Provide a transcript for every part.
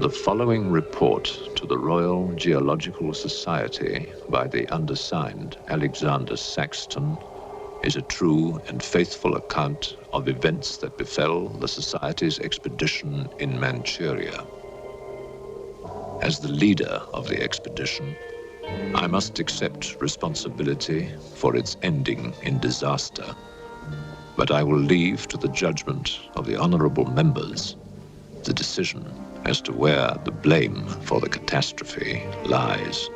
The following report to the Royal Geological Society by the undersigned Alexander Sacristan is a true and faithful account of events that befell the Society's expedition in Manchuria. As the leader of the expedition, I must accept responsibility for its ending in disaster, but I will leave to the judgment of the honorable members the decision as to where the blame for the catastrophe lies.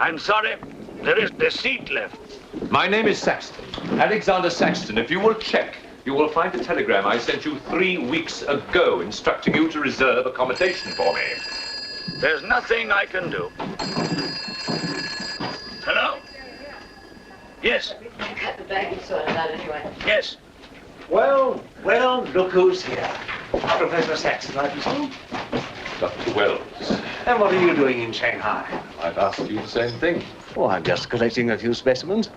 I'm sorry, there is the seat left. My name is Sacristan, Alexander Sacristan. If you will check, you will find a telegram I sent you 3 weeks ago instructing you to reserve accommodation for me. There's nothing I can do. Hello? Yes. Cut the bag you sorted out anyway. Yes. Well, look who's here. Professor Sacristan, I presume. Dr. Wells. And what are you doing in Shanghai? I've asked you the same thing. Oh, I'm just collecting a few specimens.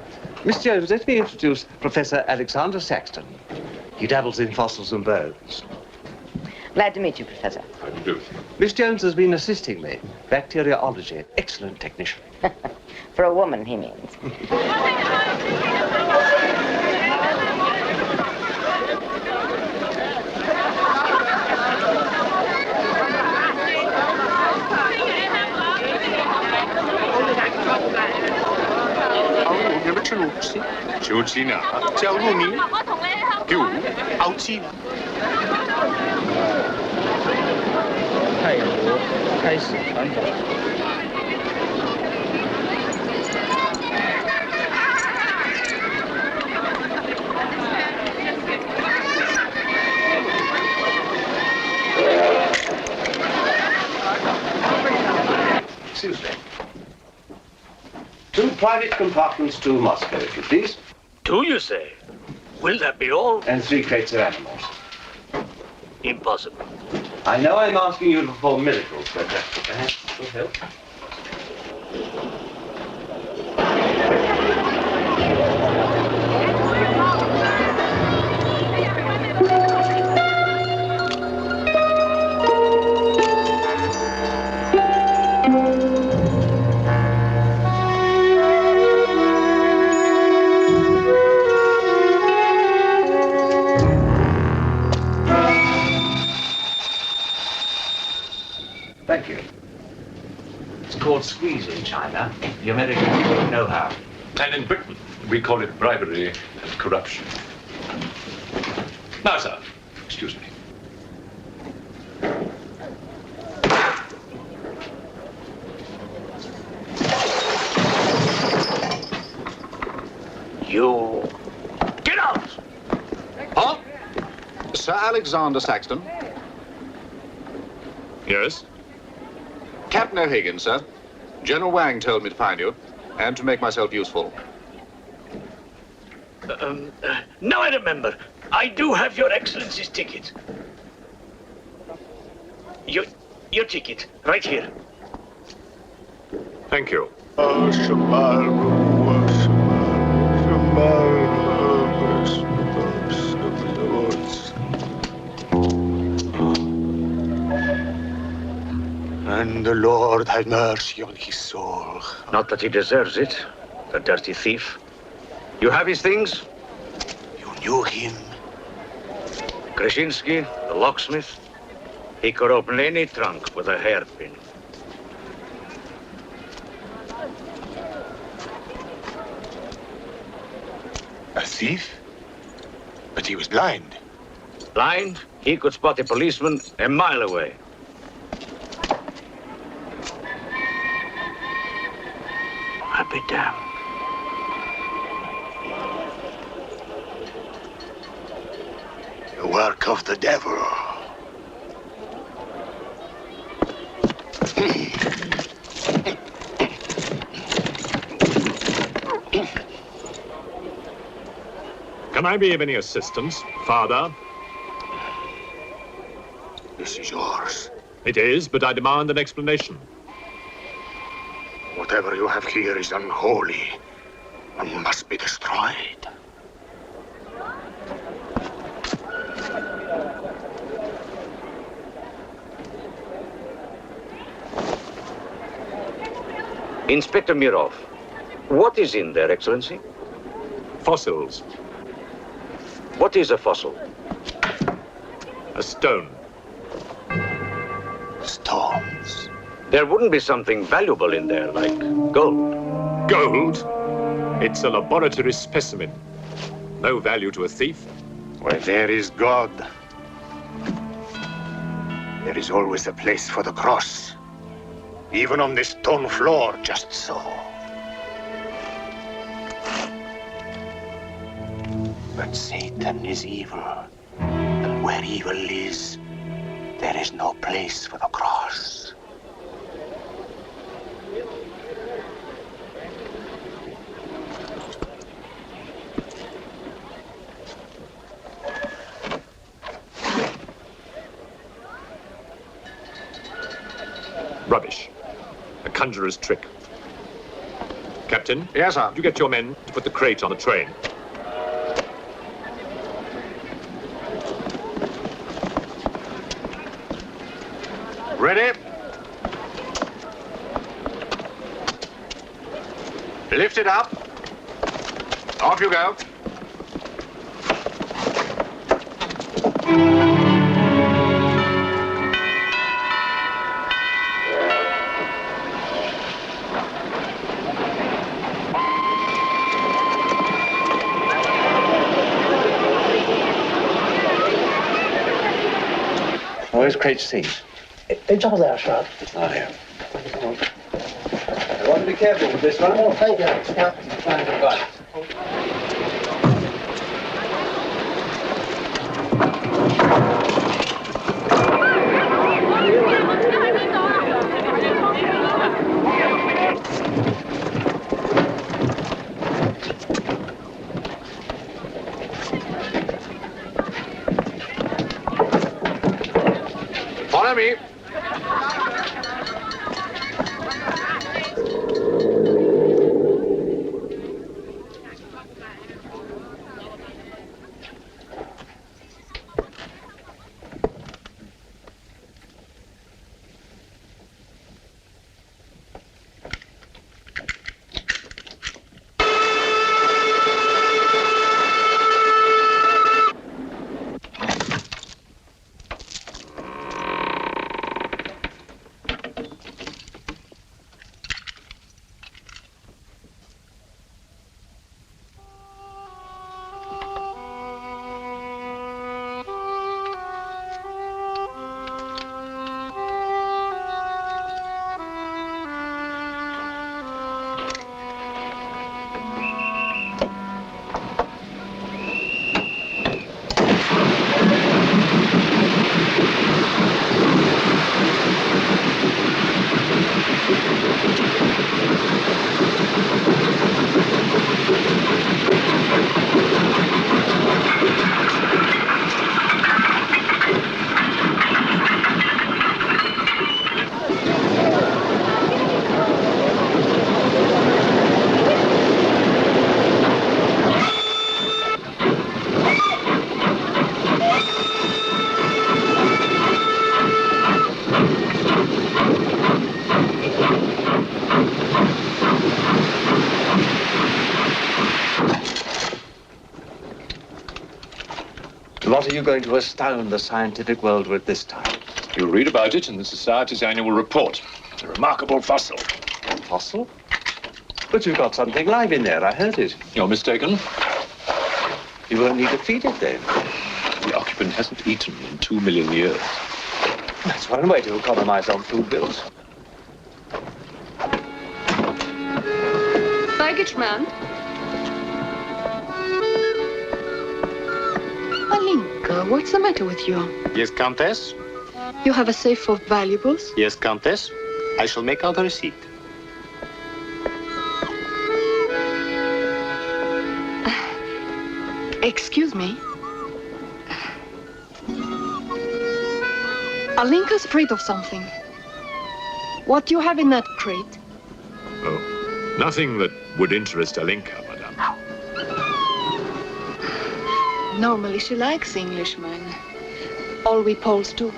Miss Jones, let me introduce Professor Alexander Sacristan. He dabbles in fossils and bones. Glad to meet you, Professor. How do you do? Miss Jones has been assisting me. Bacteriology. Excellent technician. For a woman, he means. Excuse me. 2 private compartments to Moscow, if you please. 2, you say? Will that be all? And 3 crates of animals. Impossible. I know I'm asking you to perform miracles, but perhaps it will help. squeeze in China. The Americans know how. And in Britain, we call it bribery and corruption. Now, sir, excuse me. You... Get out! Huh? Sir Alexander Saxton. Yes? Captain O'Higgins, sir. General Wang told me to find you, and to make myself useful. Now I remember. I do have your Excellency's ticket. Your ticket, right here. Thank you. And the Lord have mercy on his soul. Not that he deserves it, the dirty thief. You have his things? You knew him? Krasinski, the locksmith. He could open any trunk with a hairpin. A thief? But he was blind. Blind, he could spot a policeman a mile away. I'll be damned. The work of the devil. Can I be of any assistance, Father? This is yours. It is, but I demand an explanation. Whatever you have here is unholy and must be destroyed. Inspector Mirov, what is in there, Excellency? Fossils. What is a fossil? A stone. Stones. There wouldn't be something valuable in there, like gold. Gold? It's a laboratory specimen. No value to a thief. Where there is God, there is always a place for the cross. Even on this stone floor, just so. But Satan is evil, and where evil is, there is no place for the cross. Rubbish. A conjurer's trick. Captain? Yes, sir. Would you get your men to put the crate on the train? Ready? Lift it up. Off you go. Where's crate C? It's over there, sir. Oh, here. I want to be careful with this one. Oh, thank you. Yeah. Find the bus. Follow me. What are you going to astound the scientific world with this time? You'll read about it in the Society's annual report. It's a remarkable fossil. Fossil? But you've got something live in there, I heard it. You're mistaken. You won't need to feed it then. The occupant hasn't eaten in 2 million years. That's one way to economize on food bills. Baggage man. Alinka, what's the matter with you? Yes, Countess? You have a safe full of valuables? Yes, Countess. I shall make out a receipt. Excuse me. Alinka's afraid of something. What do you have in that crate? Oh, nothing that would interest Alinka, madame. Normally she likes Englishmen. All we Poles do.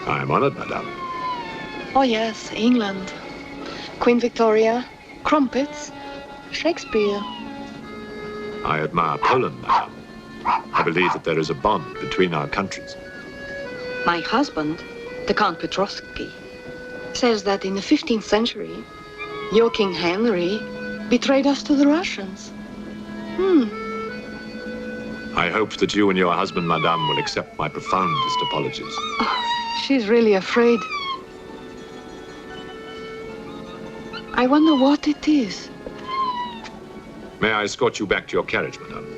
I am honored, madame. Oh yes, England. Queen Victoria, crumpets, Shakespeare. I admire Poland, madame. I believe that there is a bond between our countries. My husband, the Count Petrovsky, says that in the 15th century, your King Henry betrayed us to the Russians. I hope that you and your husband, madame, will accept my profoundest apologies. Oh, she's really afraid. I wonder what it is. May I escort you back to your carriage, madame?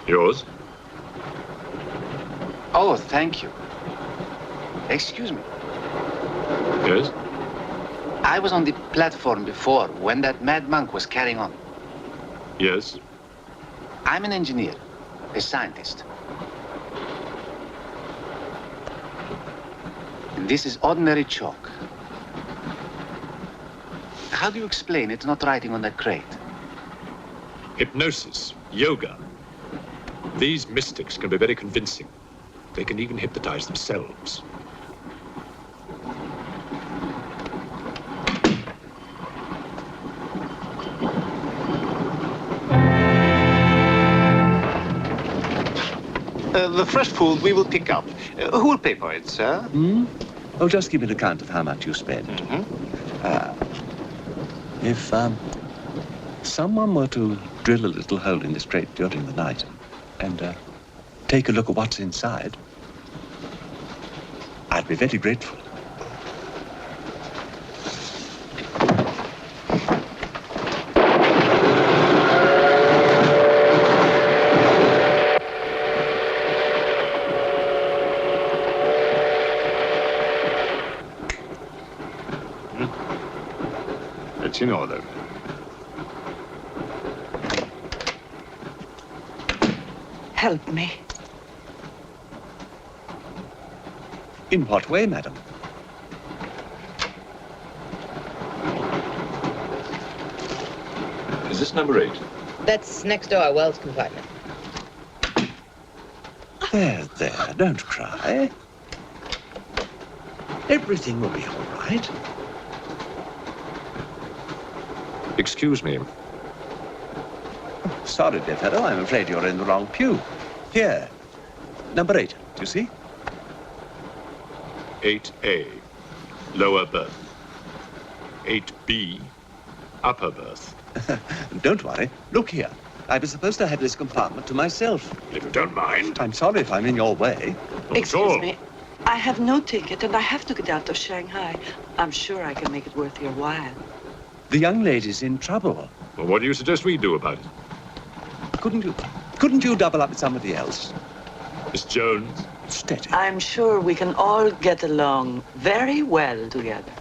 Yours? Oh, thank you. Excuse me. Yes? I was on the platform before when that mad monk was carrying on. Yes? I'm an engineer, a scientist. And this is ordinary chalk. How do you explain it's not writing on that crate? Hypnosis, yoga. These mystics can be very convincing. They can even hypnotize themselves. The fresh food we will pick up. Who will pay for it, sir? Oh, just give me an account of how much you spend. If someone were to drill a little hole in this crate during the night and take a look at what's inside, I'd be very grateful. It's in order. Help me. In what way, madam? Is this number 8? That's next door, Wells compartment. There, don't cry. Everything will be all right. Excuse me. Sorry, dear fellow, I'm afraid you're in the wrong pew. Here, number 8, do you see? 8A, lower berth. 8B, upper berth. Don't worry. Look here. I was supposed to have this compartment to myself. If you don't mind. I'm sorry if I'm in your way. Excuse me. I have no ticket and I have to get out of Shanghai. I'm sure I can make it worth your while. The young lady's in trouble. Well, what do you suggest we do about it? Couldn't you double up with somebody else? Miss Jones? Steady. I'm sure we can all get along very well together.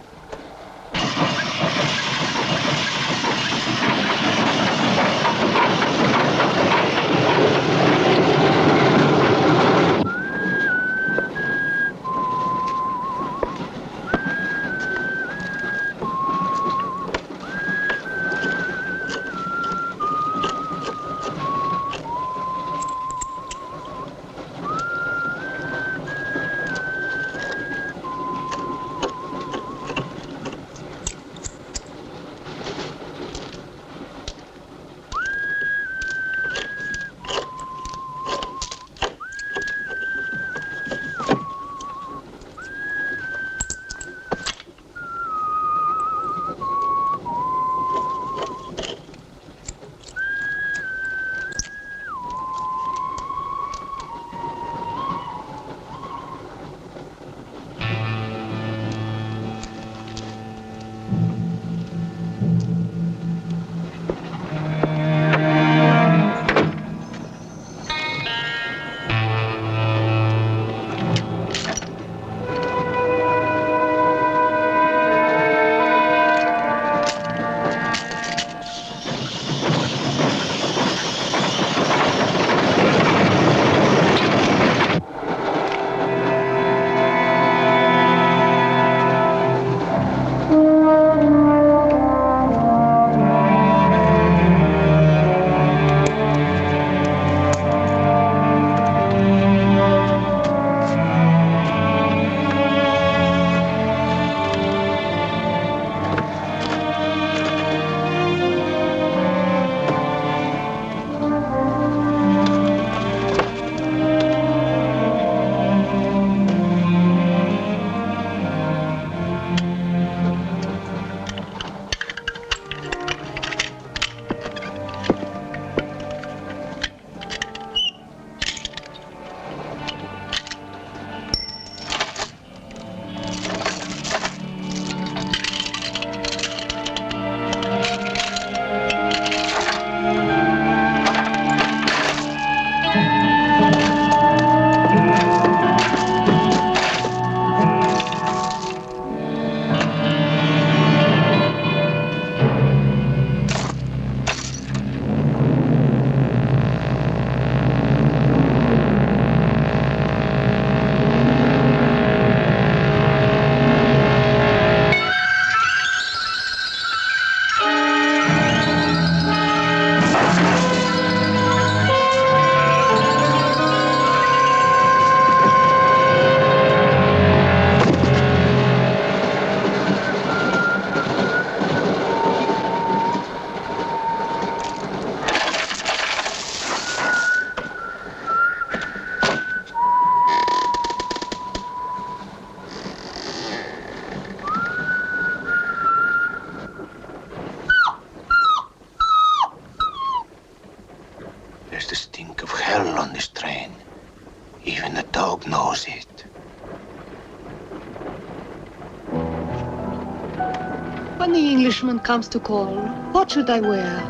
When the Englishman comes to call, what should I wear?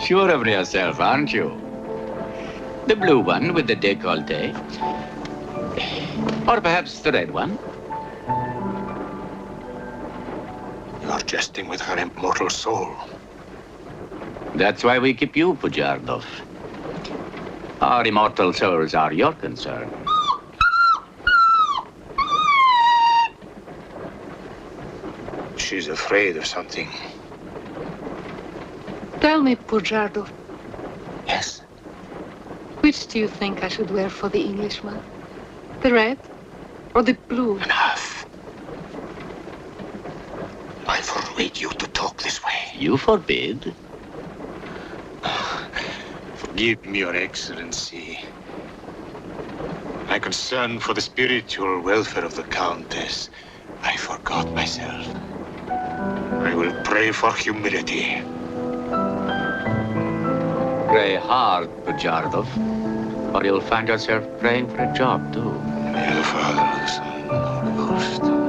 Sure of yourself, aren't you? The blue one with the décolleté. Or perhaps the red one. You're jesting with her immortal soul. That's why we keep you, Pujardov. Our immortal souls are your concern. She's afraid of something. Tell me, Pujardov, Yes. which do you think I should wear for the Englishman? The red or the blue? Enough. I forbid you to talk this way. You forbid? Forgive me, Your Excellency. My concern for the spiritual welfare of the Countess, I forgot myself. I will pray for humility. Pray hard, Pujardov, or you'll find yourself praying for a job, too. May the Father, the Son, and the Holy Ghost.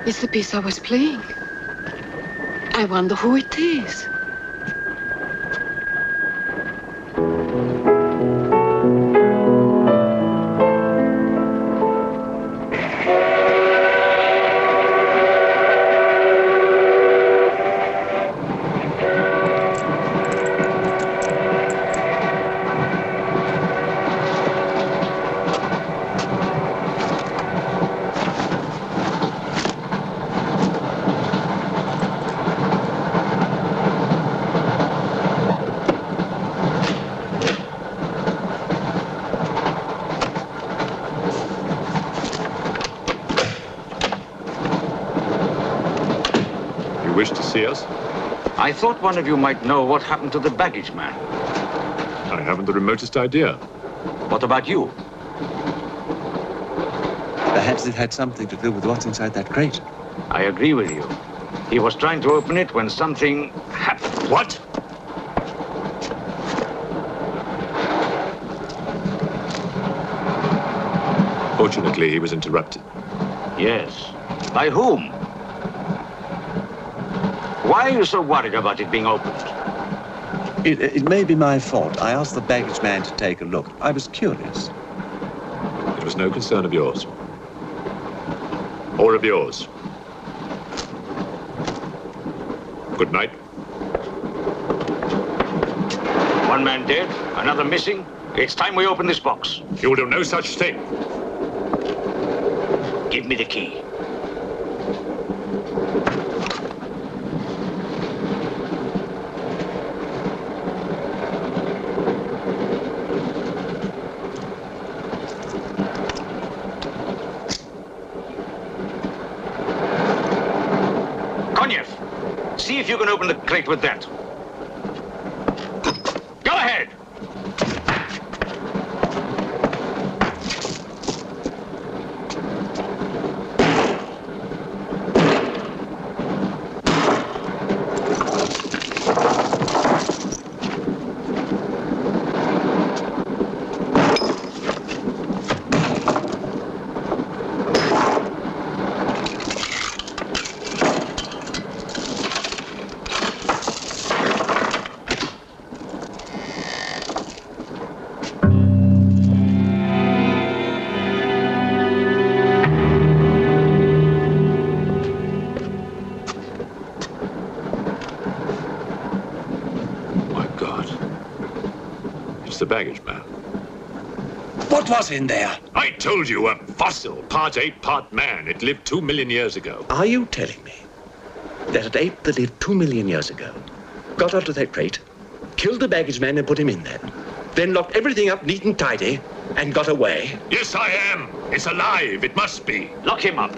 It's the piece I was playing. I wonder who it is. Wish to see us? I thought one of you might know what happened to the baggage man. I haven't the remotest idea. What about you? Perhaps it had something to do with what's inside that crate. I agree with you. He was trying to open it when something happened. What? Fortunately, he was interrupted. Yes. By whom? Why are you so worried about it being opened? It may be my fault. I asked the baggage man to take a look. I was curious. It was no concern of yours. Or of yours. Good night. One man dead, another missing. It's time we open this box. You will do no such thing. Give me the key. See if you can open the crate with that. Go ahead! The baggage man. What was in there? I told you, a fossil, part ape, part man. It lived 2 million years ago. Are you telling me that an ape that lived 2 million years ago got onto that crate, killed the baggage man and put him in there, then locked everything up neat and tidy and got away? Yes, I am. It's alive. It must be. Lock him up.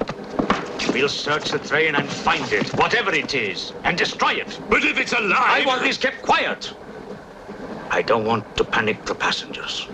We'll search the train and find it, whatever it is, and destroy it. But if it's alive... I want this kept quiet. I don't want to panic the passengers.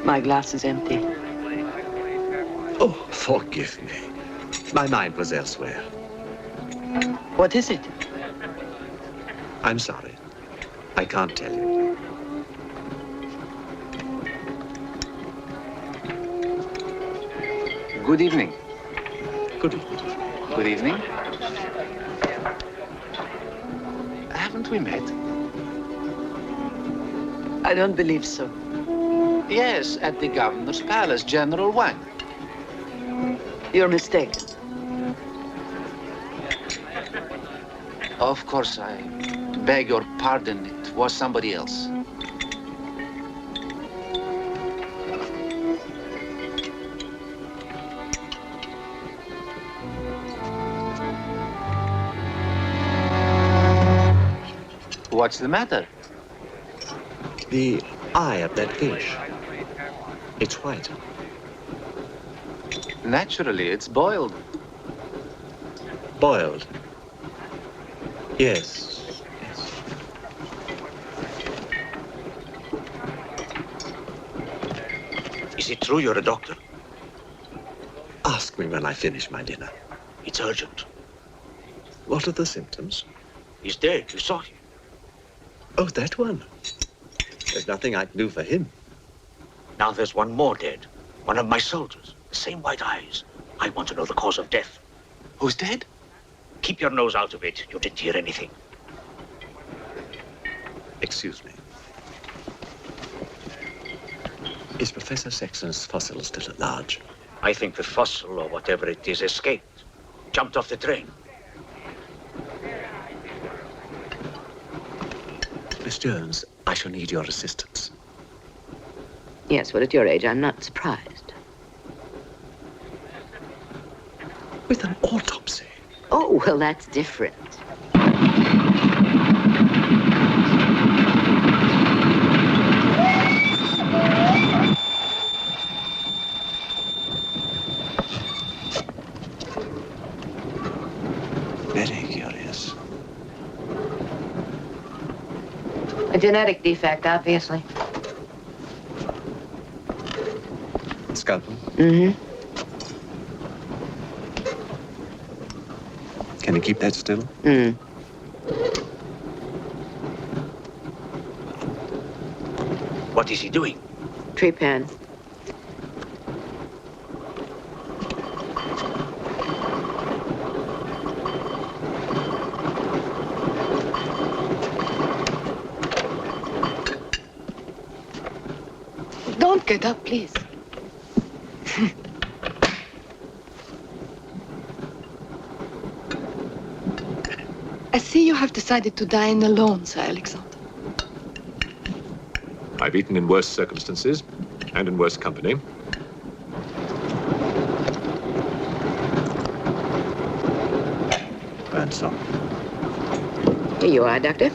My glass is empty. Oh, forgive me. My mind was elsewhere. What is it? I'm sorry. I can't tell you. Good evening. Good evening. Good evening. Haven't we met? I don't believe so. Yes, at the governor's palace, General Wang. You're mistaken. Of course, I beg your pardon. It was somebody else. What's the matter? The eye of that fish. It's white. Naturally, it's boiled. Boiled. Yes. Yes. Is it true you're a doctor? Ask me when I finish my dinner. It's urgent. What are the symptoms? He's dead. You saw him. Oh, that one. There's nothing I can do for him. Now there's one more dead. One of my soldiers. The same white eyes. I want to know the cause of death. Who's dead? Keep your nose out of it. You didn't hear anything. Excuse me. Is Professor Sexton's fossil still at large? I think the fossil, or whatever it is, escaped. Jumped off the train. Miss Jones, I shall need your assistance. Yes, well, at your age, I'm not surprised. With an autopsy? Oh, well, that's different. Very curious. A genetic defect, obviously. Scalpel? Mm-hmm. Can you keep that still? What is he doing? Trepan. Don't get up, please. I see you have decided to dine alone, Sir Alexander. I've eaten in worse circumstances and in worse company. Grandson. Here you are, Doctor.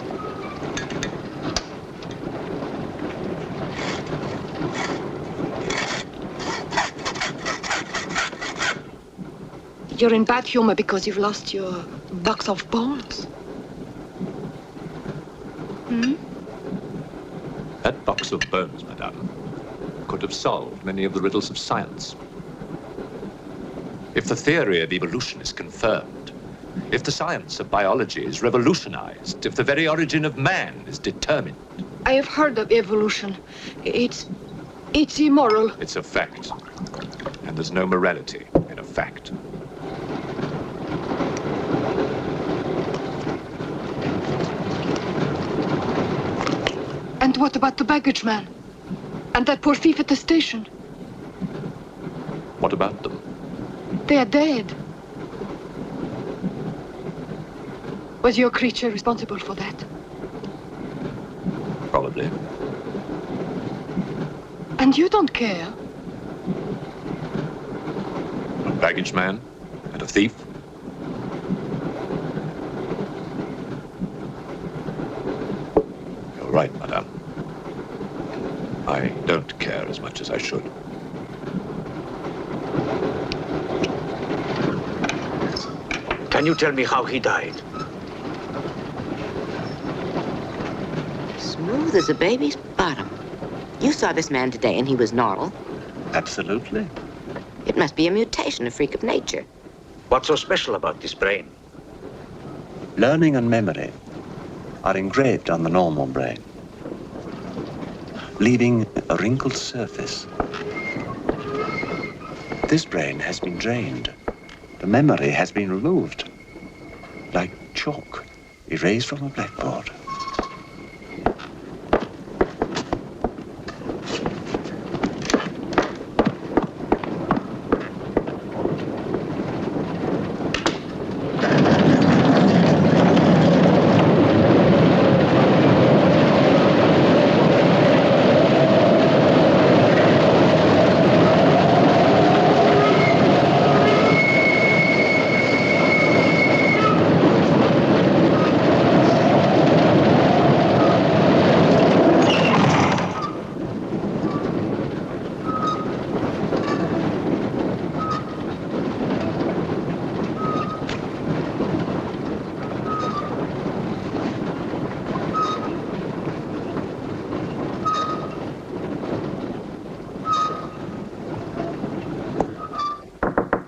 You're in bad humor because you've lost your box of bones. Hmm? That box of bones, madame, could have solved many of the riddles of science. If the theory of evolution is confirmed, if the science of biology is revolutionized, if the very origin of man is determined. I have heard of evolution. It's immoral. It's a fact. And there's no morality in a fact. And what about the baggage man? And that poor thief at the station? What about them? They are dead. Was your creature responsible for that? Probably. And you don't care? A baggage man and a thief? You're right, madame. I don't care as much as I should. Can you tell me how he died? Smooth as a baby's bottom. You saw this man today and he was normal. Absolutely. It must be a mutation, a freak of nature. What's so special about this brain? Learning and memory are engraved on the normal brain, leaving a wrinkled surface. This brain has been drained. The memory has been removed, like chalk erased from a blackboard.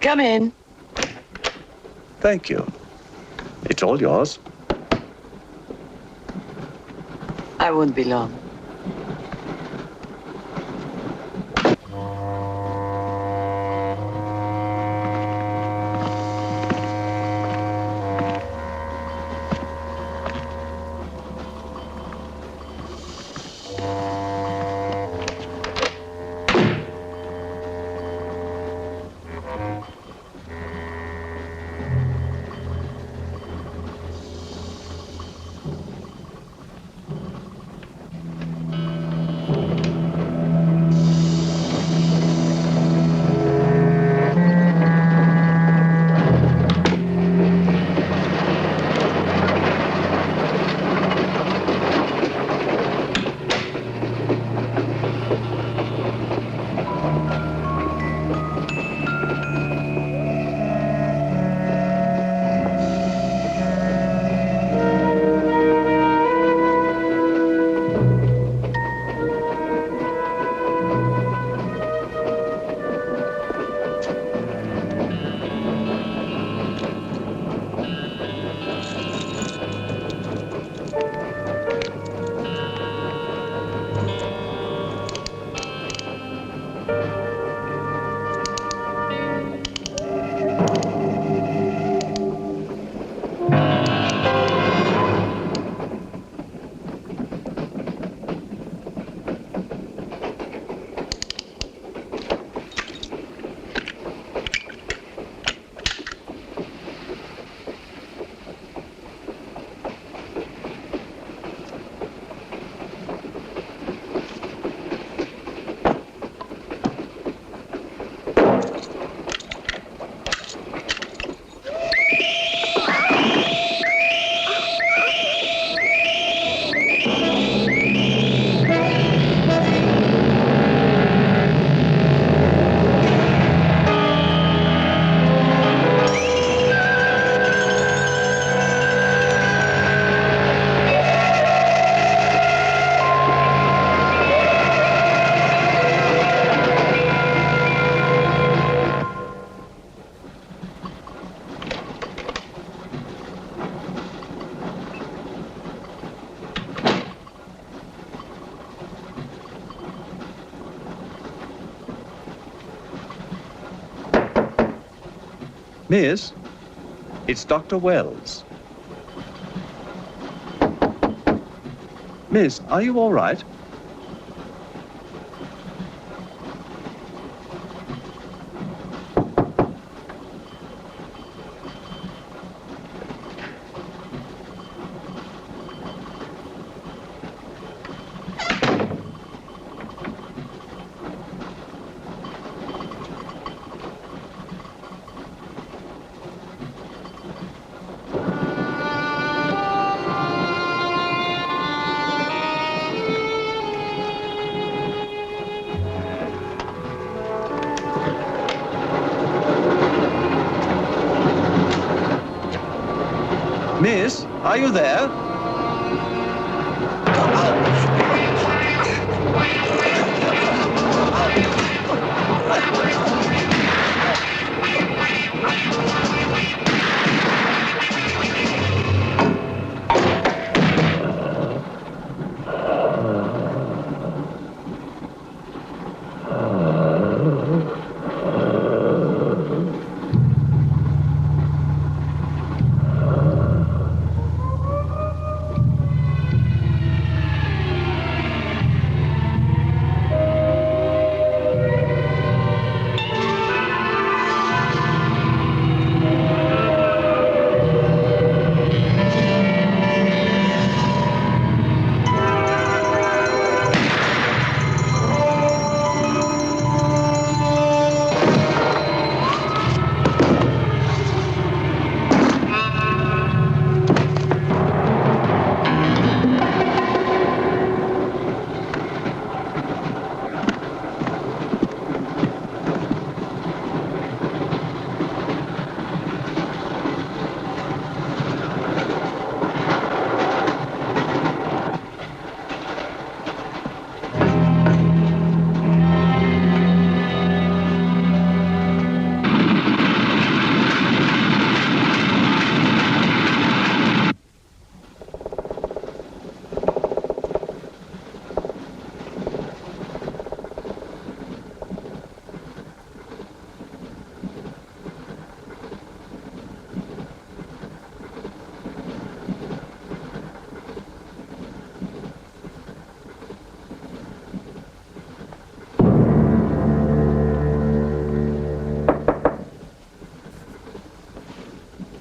Come in. Thank you. It's all yours. I won't be long. Miss, it's Dr. Wells. Miss, are you all right? Miss, are you there?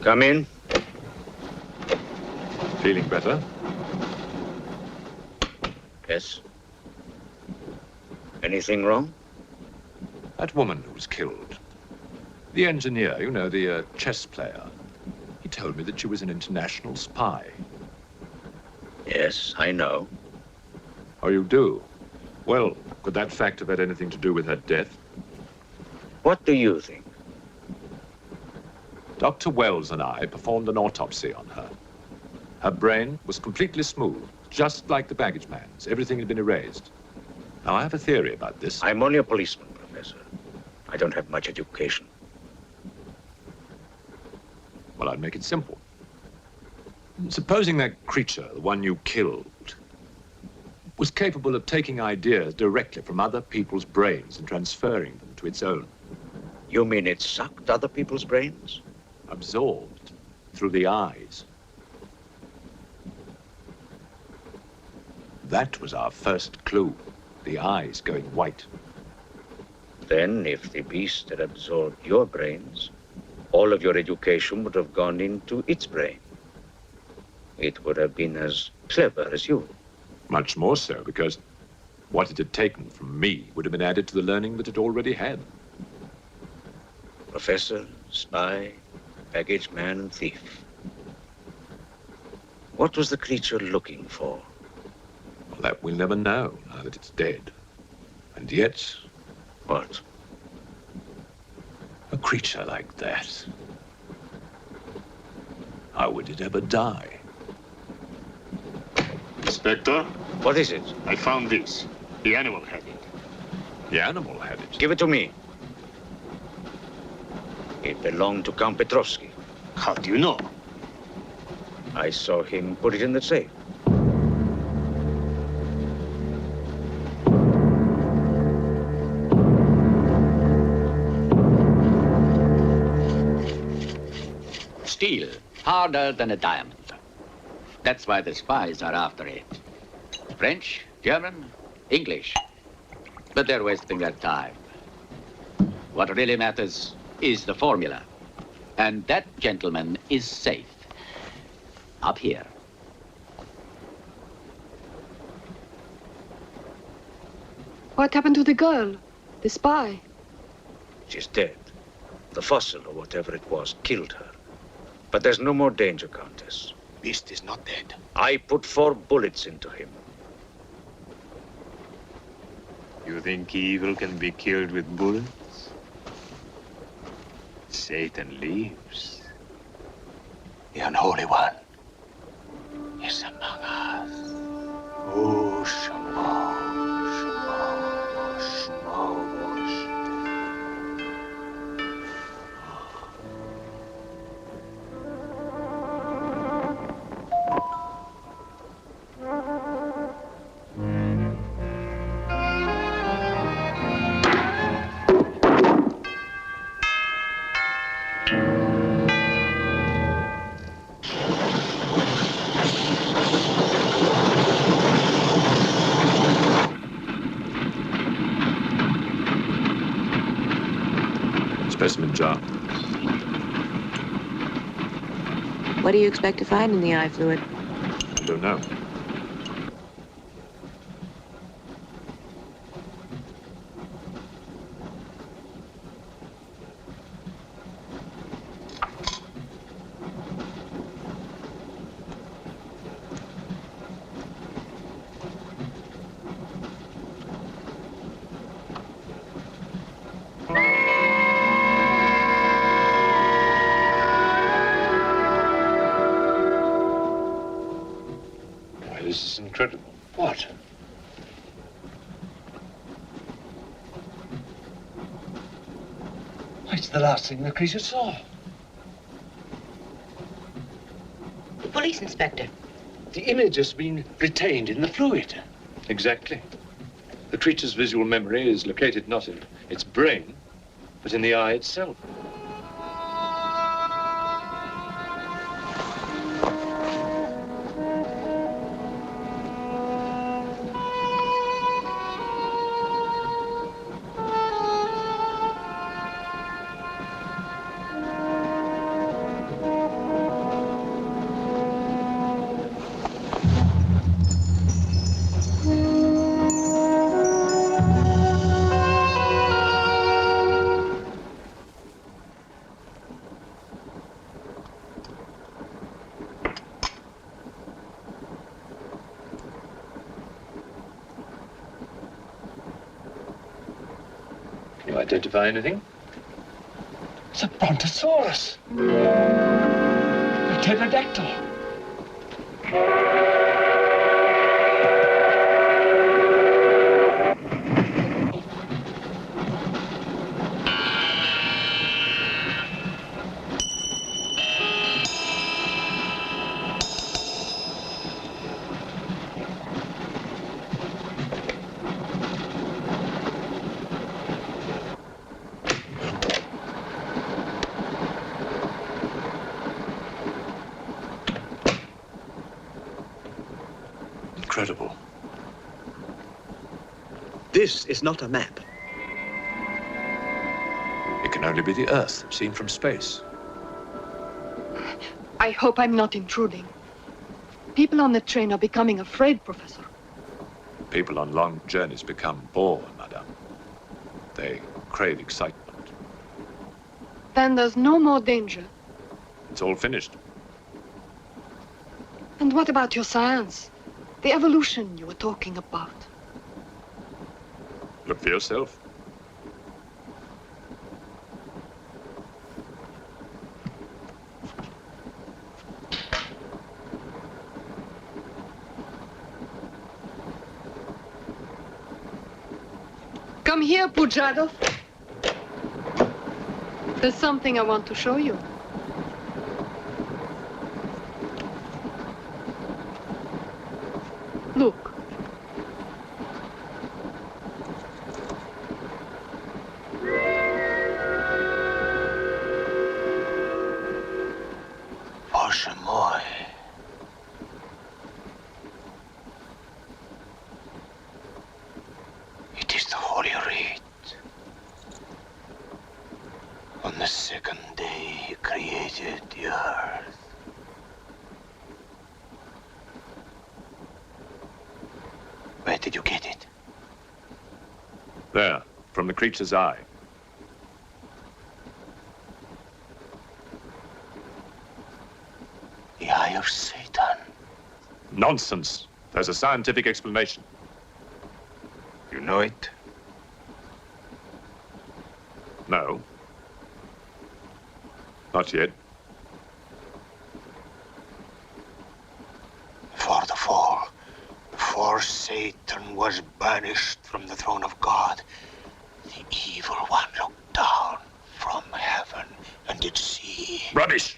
Come in. Feeling better? Yes. Anything wrong? That woman who was killed. The engineer, you know, the chess player. He told me that she was an international spy. Yes, I know. Oh, you do? Well, could that fact have had anything to do with her death? What do you think? Dr. Wells and I performed an autopsy on her. Her brain was completely smooth, just like the baggage man's. Everything had been erased. Now, I have a theory about this. I'm only a policeman, Professor. I don't have much education. Well, I'd make it simple. Supposing that creature, the one you killed, was capable of taking ideas directly from other people's brains and transferring them to its own. You mean it sucked other people's brains? Absorbed through the eyes. That was our first clue. The eyes going white. Then, if the beast had absorbed your brains, all of your education would have gone into its brain. It would have been as clever as you. Much more so, because what it had taken from me would have been added to the learning that it already had. Professor, spy, baggage man, and thief. What was the creature looking for? Well, that we'll never know, now that it's dead. And yet... What? A creature like that. How would it ever die? Inspector? What is it? I found this. The animal had it. The animal had it? Give it to me. It belonged to Count Petrovsky. How do you know? I saw him put it in the safe. Steel, harder than a diamond. That's why the spies are after it. French, German, English. But they're wasting their time. What really matters is the formula. And that gentleman is safe. Up here. What happened to the girl? The spy? She's dead. The fossil, or whatever it was, killed her. But there's no more danger, Countess. Beast is not dead. I put 4 bullets into him. You think evil can be killed with bullets? Satan lives. The unholy one is among us. Oh, Shamo, Shamo, Shamo, Specimen jar. What do you expect to find in the eye fluid? I don't know. this is incredible. What? It's the last thing the creature saw. The police inspector. The image has been retained in the fluid. Exactly. The creature's visual memory is located not in its brain, but in the eye itself. identify anything? It's a brontosaurus. A pterodactyl. Incredible. This is not a map. It can only be the Earth, seen from space. I hope I'm not intruding. People on the train are becoming afraid, Professor. People on long journeys become bored, madame. They crave excitement. Then there's no more danger. It's all finished. And what about your science? The evolution you were talking about. Look for yourself. Come here, Pujadov. There's something I want to show you. Look. Bоже мой. It is the Holy Rite. On the second day he created the earth. Where did you get it? There, from the creature's eye. The eye of Satan. Nonsense. There's a scientific explanation. You know it? No. Not yet. Before the fall, before Satan was banished from the throne of God, the evil one looked down from heaven and did see. Rubbish!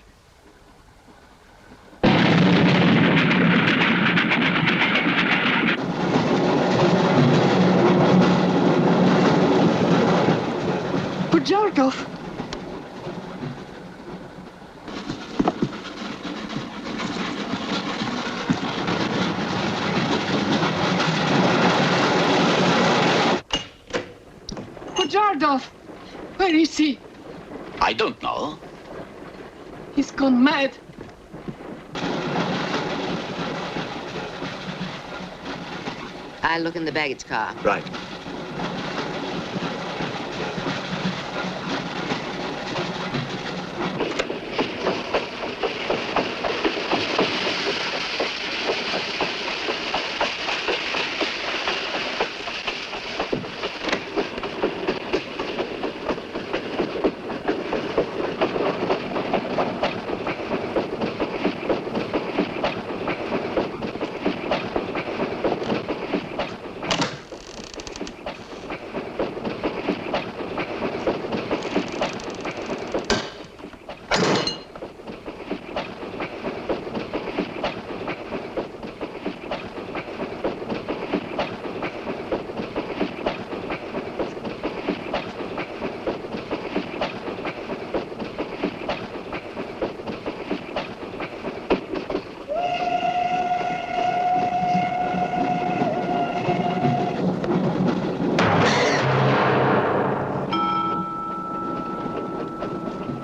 Pujadov. Pujadov. Where is he? I don't know. He's gone mad. I'll look in the baggage car. Right.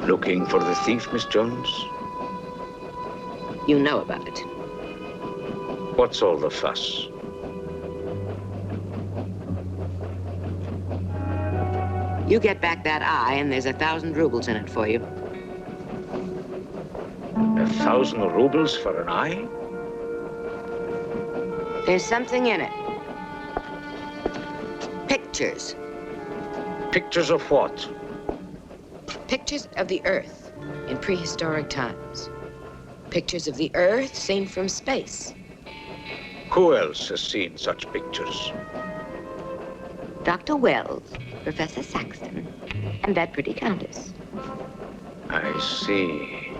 Looking for the thief, Miss Jones? You know about it. What's all the fuss? You get back that eye, and there's 1,000 rubles in it for you. 1,000 rubles for an eye? There's something in it. Pictures. Pictures of what? Pictures of the Earth in prehistoric times. Pictures of the Earth seen from space. Who else has seen such pictures? Dr. Wells, Professor Sacristan, and that pretty countess. I see.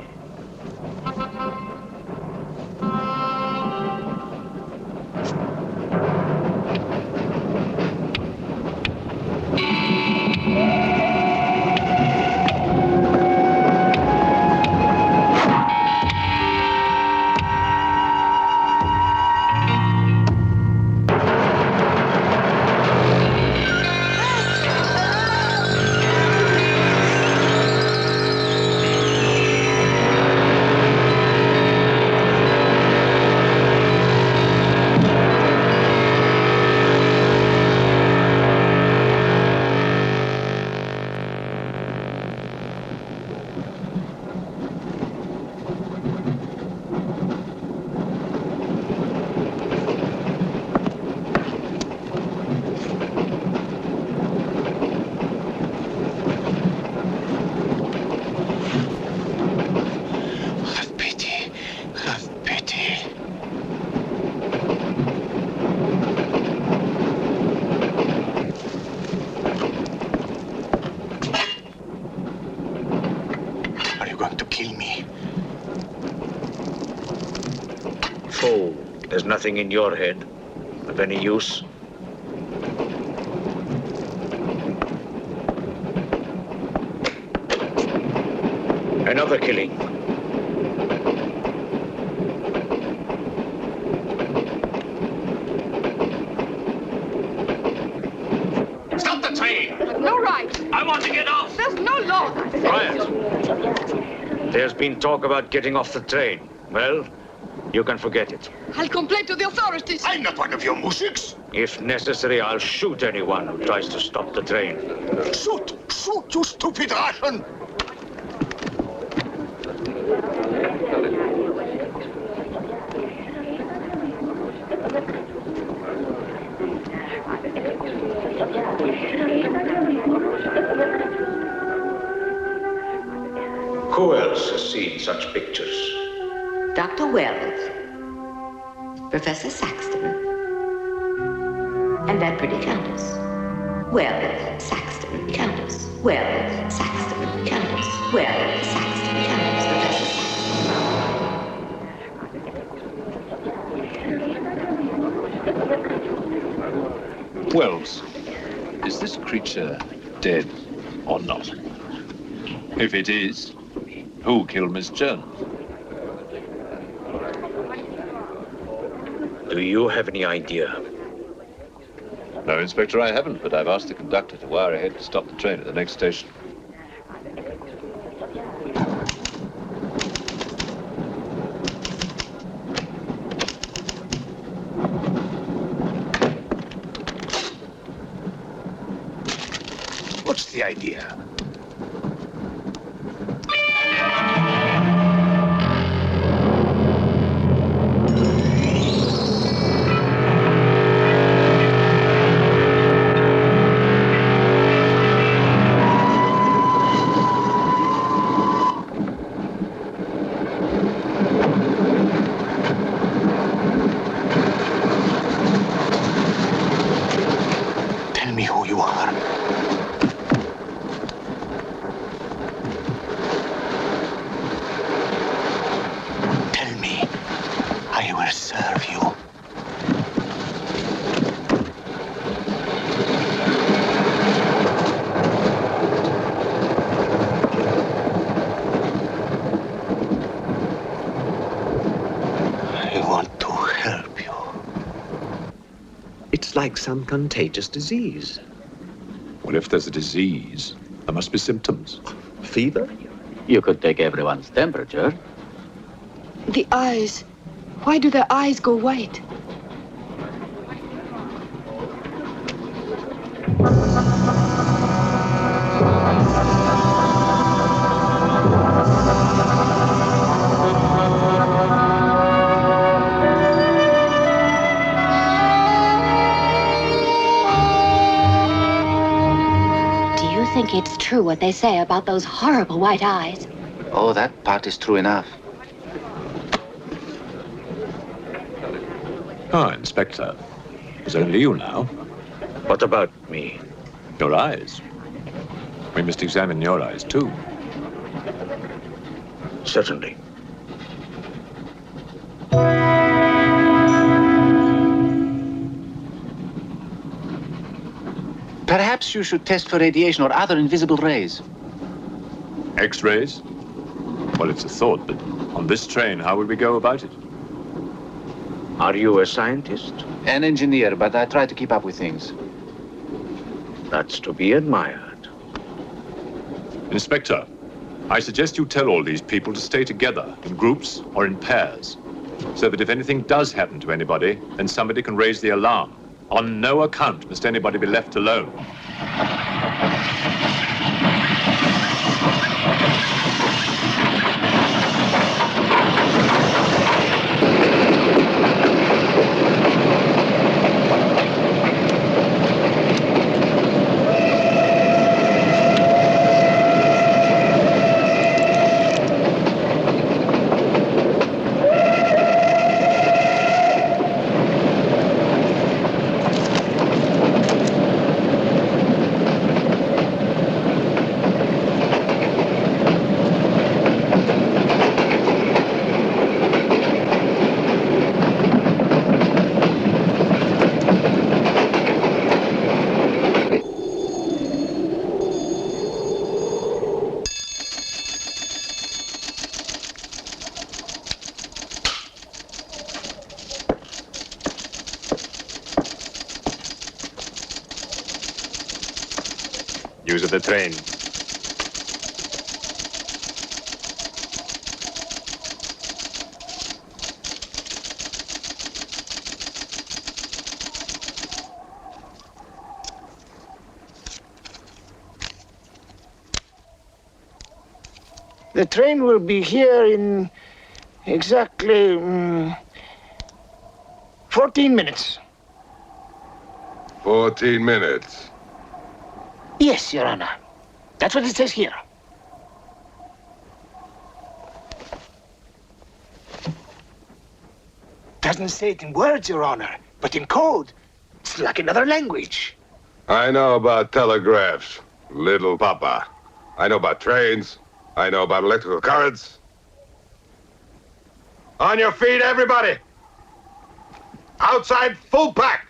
There's nothing in your head of any use. Another killing. Stop the train! No right. I want to get off. There's no law. Quiet. There's been talk about getting off the train. Well, you can forget it. I'll complain to the authorities. I'm not one of your musics. If necessary, I'll shoot anyone who tries to stop the train. Shoot! Shoot, you stupid Russian! Who else has seen such pictures? Dr. Wells, Professor Sacristan, and that pretty countess. Wells, Sacristan, countess. Wells, Sacristan, countess. Wells, Sacristan, countess. Professor Sacristan. Wells, is this creature dead or not? If it is, who killed Miss Jones? Do you have any idea? No, Inspector, I haven't, but I've asked the conductor to wire ahead to stop the train at the next station. What's the idea? Tell me who you are. Tell me, I will serve you. I want to help you. It's like some contagious disease. Well, if there's a disease, there must be symptoms. Fever? You could take everyone's temperature. The eyes. Why do their eyes go white? Do it's true what they say about those horrible white eyes. Oh, that part is true enough. Ah, Inspector. It's only you now. What about me? Your eyes. We must examine your eyes, too. Certainly. Perhaps you should test for radiation or other invisible rays. X-rays? Well, it's a thought, but on this train, how would we go about it? Are you a scientist? An engineer, but I try to keep up with things. That's to be admired. Inspector, I suggest you tell all these people to stay together, in groups or in pairs, so that if anything does happen to anybody, then somebody can raise the alarm. On no account must anybody be left alone. Use of the train. The train will be here in exactly 14 minutes. 14 minutes. Yes, Your Honor. That's what it says here. Doesn't say it in words, Your Honor, but in code. It's like another language. I know about telegraphs, little papa. I know about trains. I know about electrical currents. On your feet, everybody! Outside, full pack!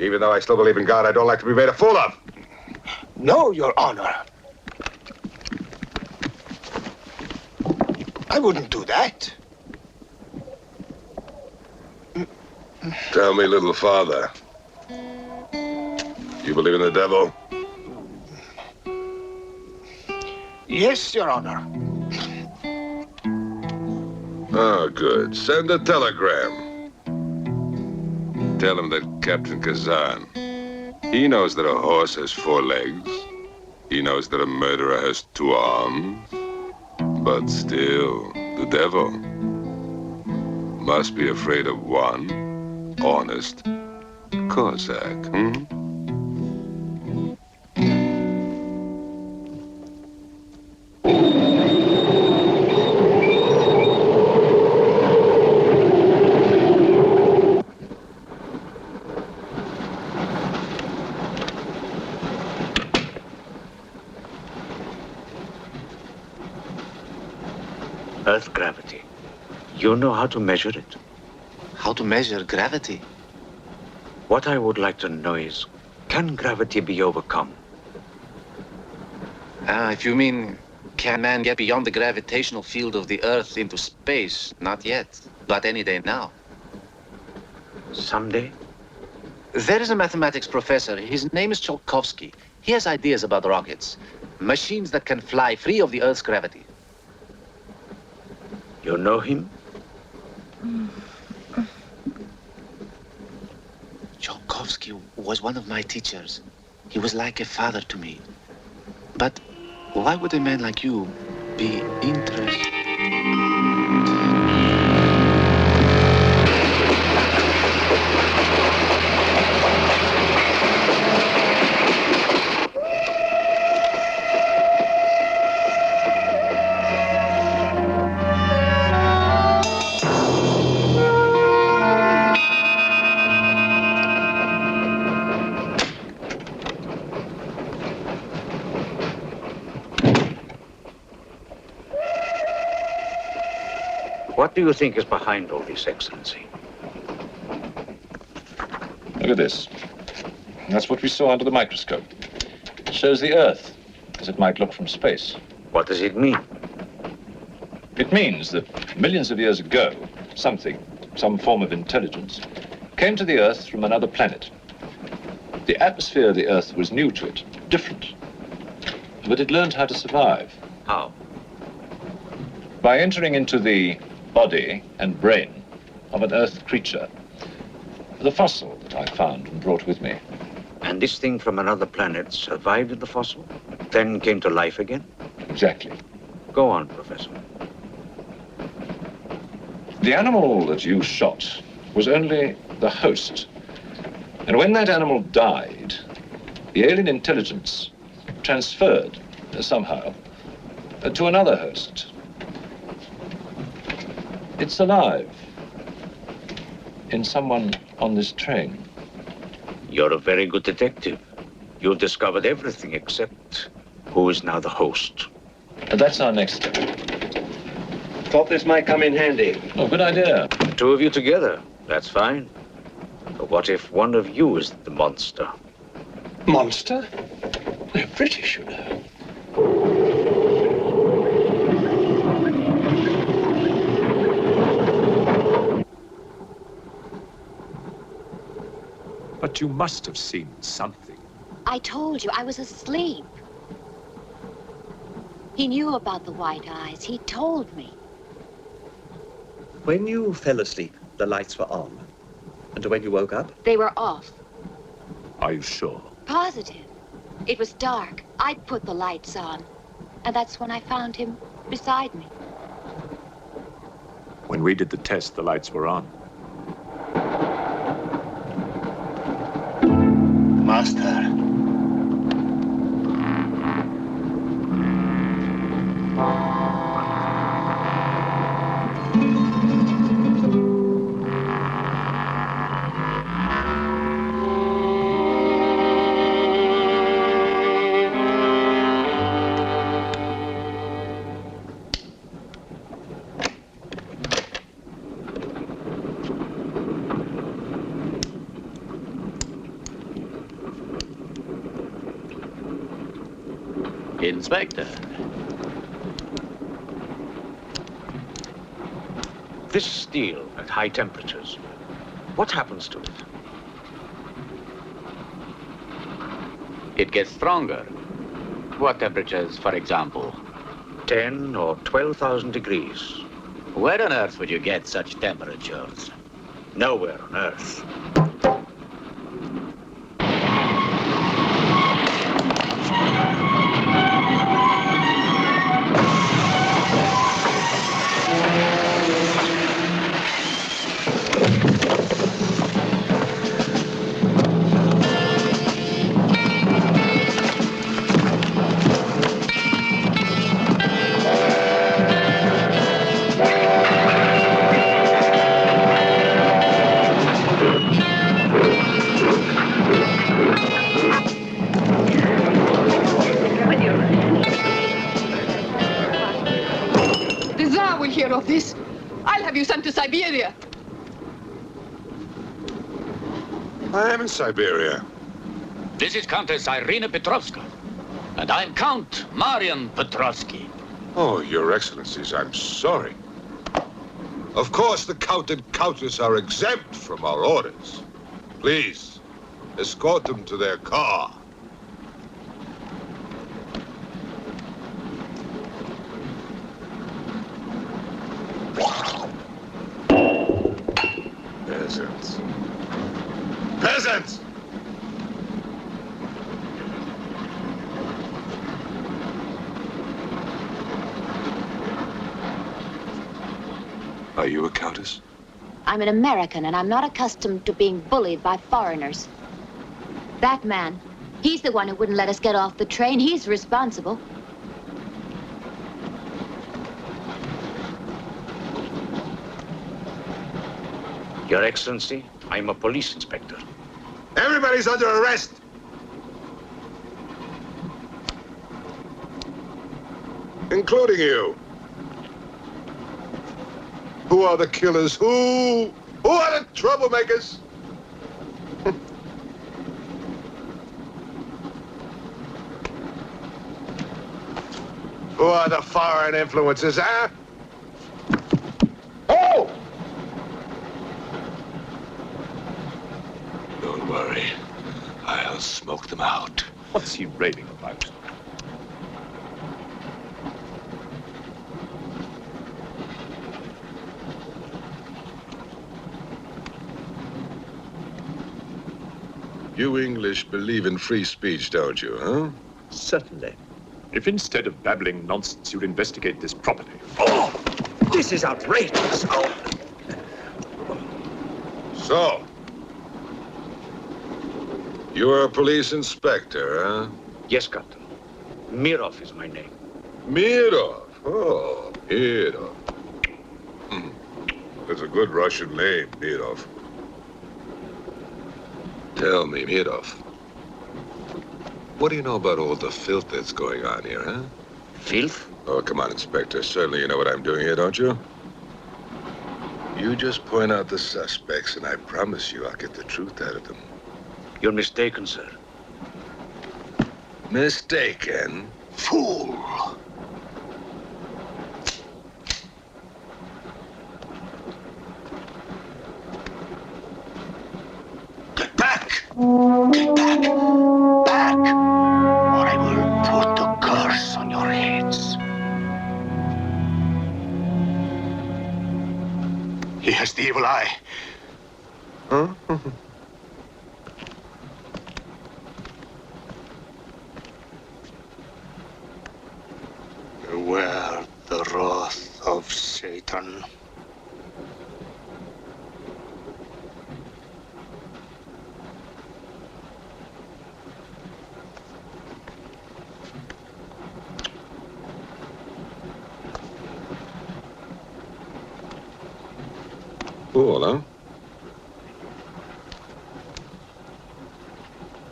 Even though I still believe in God, I don't like to be made a fool of. No, Your Honor. I wouldn't do that. Tell me, little father. You believe in the devil? Yes, Your Honor. Oh, good. Send a telegram. Tell him that Captain Kazan, he knows that a horse has 4 legs. He knows that a murderer has 2 arms. But still, the devil must be afraid of one honest Cossack, Earth gravity. You know how to measure it? How to measure gravity? What I would like to know is, can gravity be overcome? If you mean, can man get beyond the gravitational field of the Earth into space? Not yet, but any day now. Someday? There is a mathematics professor. His name is Tsiolkovsky. He has ideas about rockets. Machines that can fly free of the Earth's gravity. You know him? Tsiolkovsky was one of my teachers. He was like a father to me. But why would a man like you be interested? What do you think is behind all this, Excellency? Look at this. That's what we saw under the microscope. It shows the Earth as it might look from space. What does it mean? It means that millions of years ago, some form of intelligence, came to the Earth from another planet. The atmosphere of the Earth was new to it, different. But it learned how to survive. How? By entering into the body and brain of an Earth creature. The fossil that I found and brought with me. And this thing from another planet survived in the fossil, then came to life again? Exactly. Go on, Professor. The animal that you shot was only the host. And when that animal died, the alien intelligence transferred somehow to another host. It's alive in someone on this train. You're a very good detective. You've discovered everything except who is now the host. And that's our next step. Thought this might come in handy. Oh, good idea. The two of you together, that's fine. But what if one of you is the monster? Monster? They're British, you know. But you must have seen something. I told you I was asleep. He knew about the white eyes. He told me. When you fell asleep, the lights were on. And when you woke up? They were off. Are you sure? Positive. It was dark. I'd put the lights on. And that's when I found him beside me. When we did the test, the lights were on. Master. Inspector. This steel at high temperatures, what happens to it? It gets stronger. What temperatures, for example? 10 or 12,000 degrees. Where on earth would you get such temperatures? Nowhere on earth. Of this, I'll have you sent to Siberia. I am in Siberia. This is Countess Irina Petrovska, and I'm Count Marian Petrovsky. Oh, Your Excellencies, I'm sorry. Of course, the Count and Countess are exempt from our orders. Please, escort them to their car. Peasants. Peasants! Are you a countess? I'm an American, and I'm not accustomed to being bullied by foreigners. That man, he's the one who wouldn't let us get off the train. He's responsible. Your Excellency, I'm a police inspector. Everybody's under arrest! Including you. Who are the killers? Who are the troublemakers? Who are the foreign influences, huh? Oh! Don't worry. I'll smoke them out. What's he raving about? You English believe in free speech, don't you, huh? Certainly. If instead of babbling nonsense, you'd investigate this properly. Oh! This is outrageous. Oh! So, you're a police inspector, huh? Yes, Captain. Mirov is my name. Mirov? Oh, Mirov. That's a good Russian name, Mirov. Tell me, Mirov, what do you know about all the filth that's going on here, huh? Filth? Oh, come on, Inspector. Certainly you know what I'm doing here, don't you? You just point out the suspects, and I promise you I'll get the truth out of them. You're mistaken, sir. Mistaken? Fool! Get back! Get back! Back! Or I will put a curse on your heads. He has the evil eye. Huh? Beware the wrath of Satan. Cool, huh?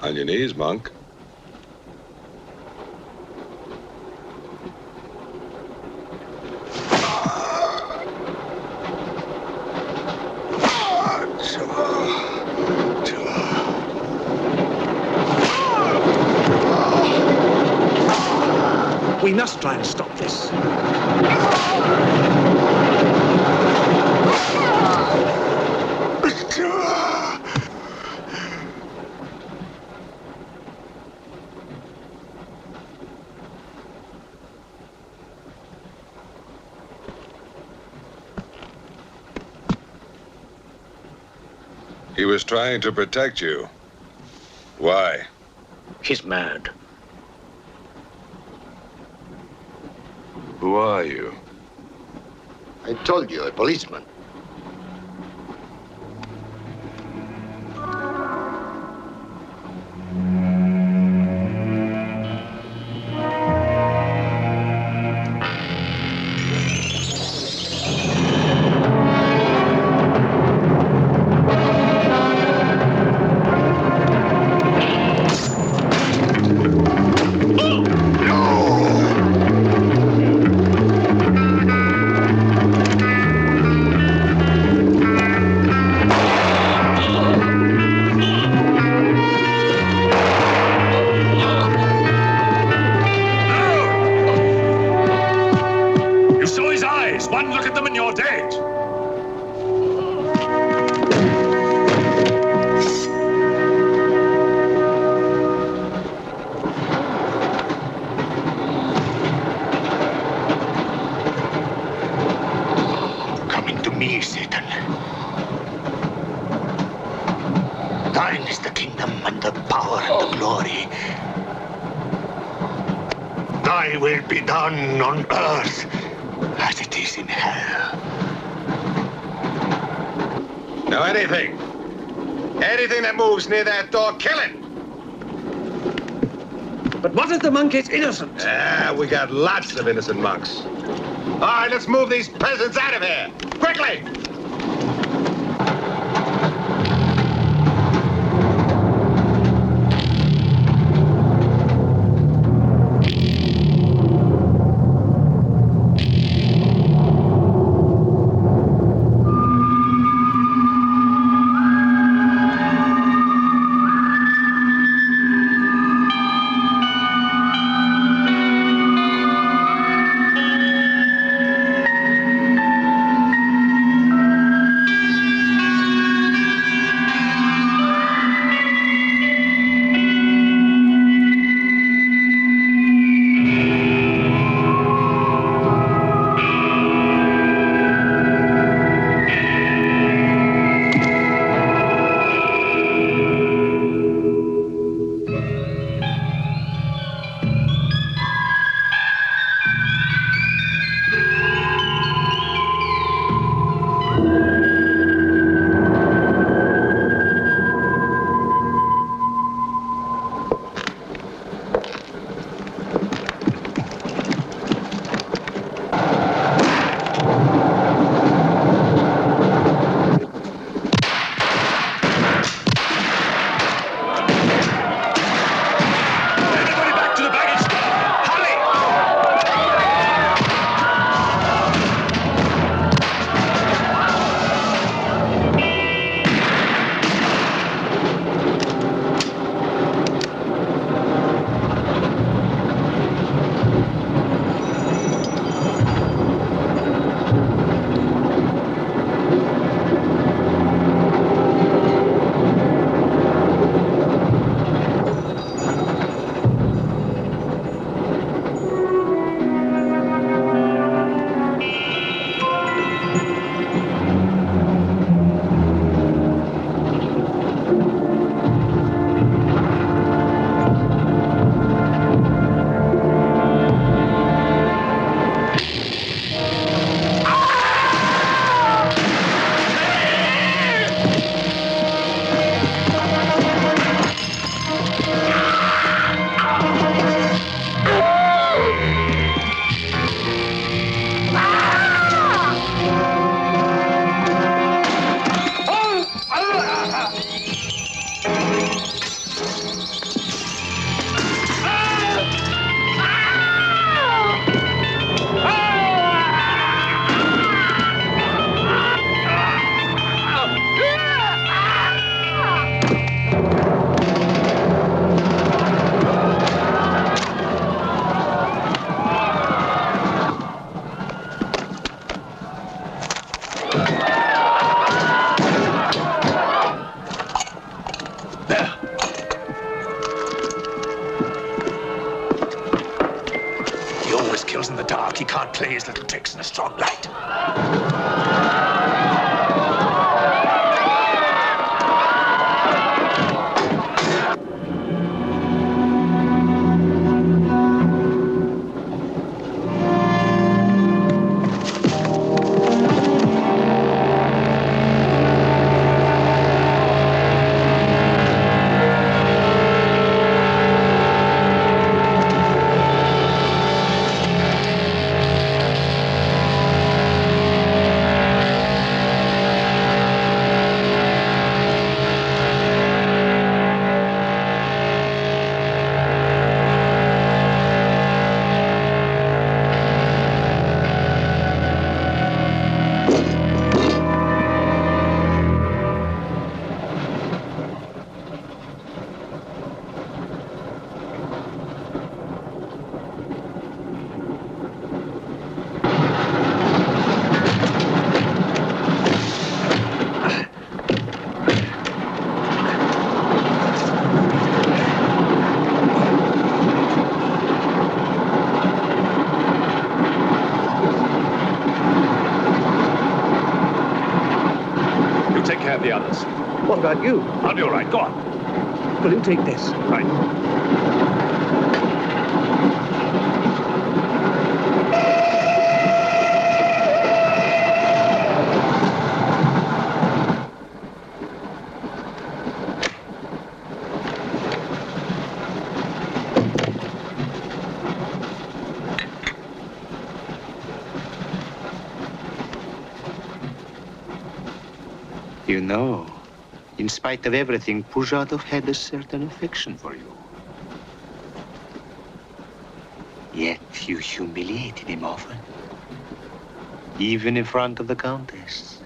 On your knees, monk. We must try and stop this. He was trying to protect you. Why? He's mad. Who are you? I told you, a policeman. Near that door, kill it! But what if the monk is innocent? We got lots of innocent monks. All right, let's move these peasants out of here! Quickly! kills in the dark. He can't play his little tricks in a strong light. The others. What about you? I'll be all right. Go on. Will you take this? Right. You know, in spite of everything, Pujatov had a certain affection for you. Yet you humiliated him often, even in front of the Countess.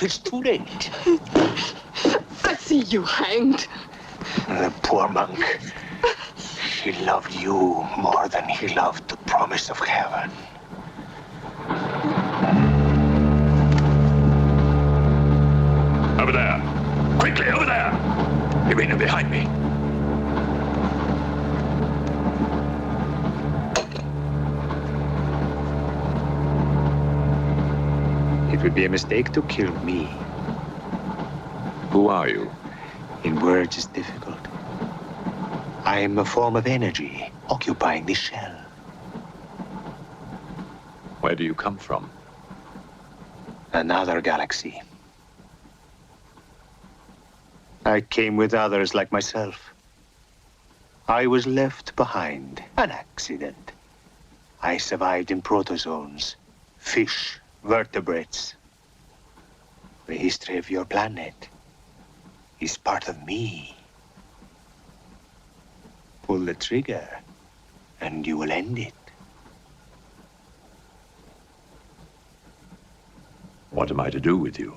It's too late. I see you hanged. The poor monk. He loved you more than he loved the promise of heaven. Over there. Quickly, over there. Irina, behind me. It would be a mistake to kill me. Who are you? In words, it's difficult. I am a form of energy occupying this shell. Where do you come from? Another galaxy. I came with others like myself. I was left behind. An accident. I survived in protozoans, fish, vertebrates. The history of your planet is part of me. Pull the trigger, and you will end it. What am I to do with you?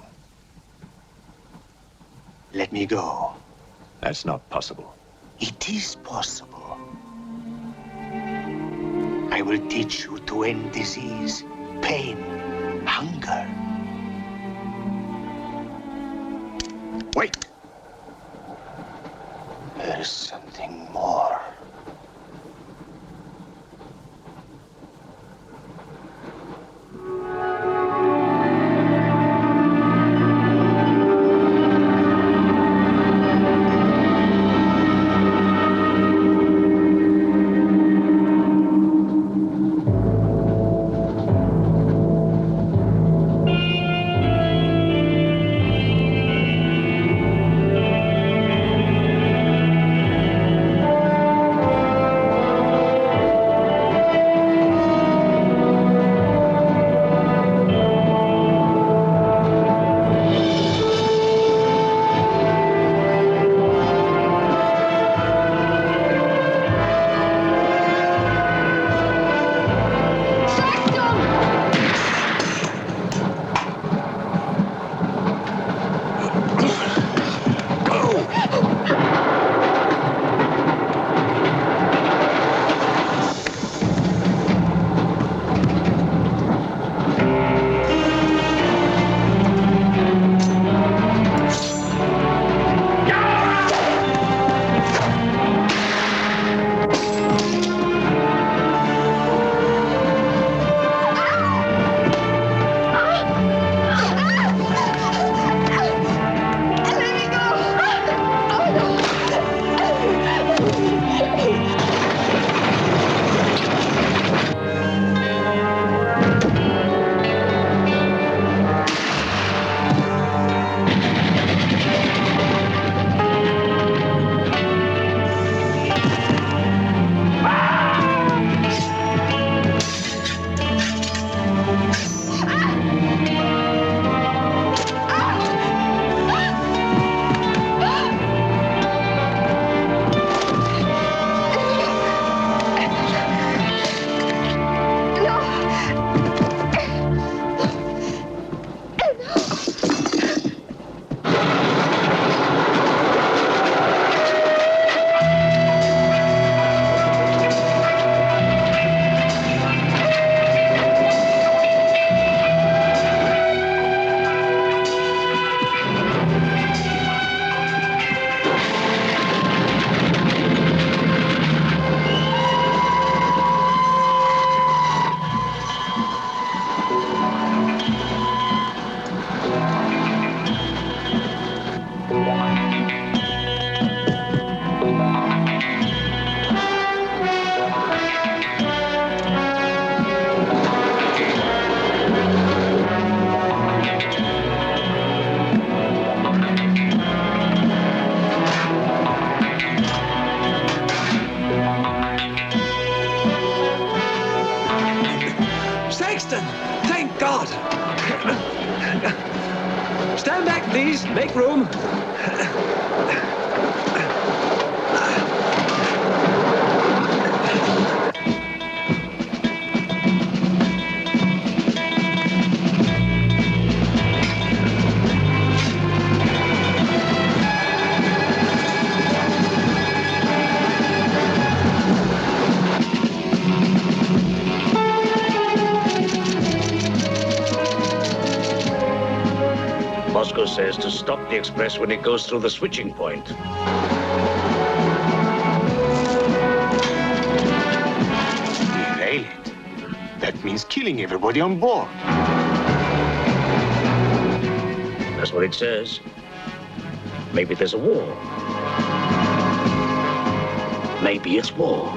Let me go. That's not possible. It is possible. I will teach you to end disease, pain, hunger. Wait! There is something more. Saxton! Thank God! Stand back, please. Make room. Moscow says to stop the express when it goes through the switching point. Derail it. That means killing everybody on board. That's what it says. Maybe there's a war. Maybe it's war.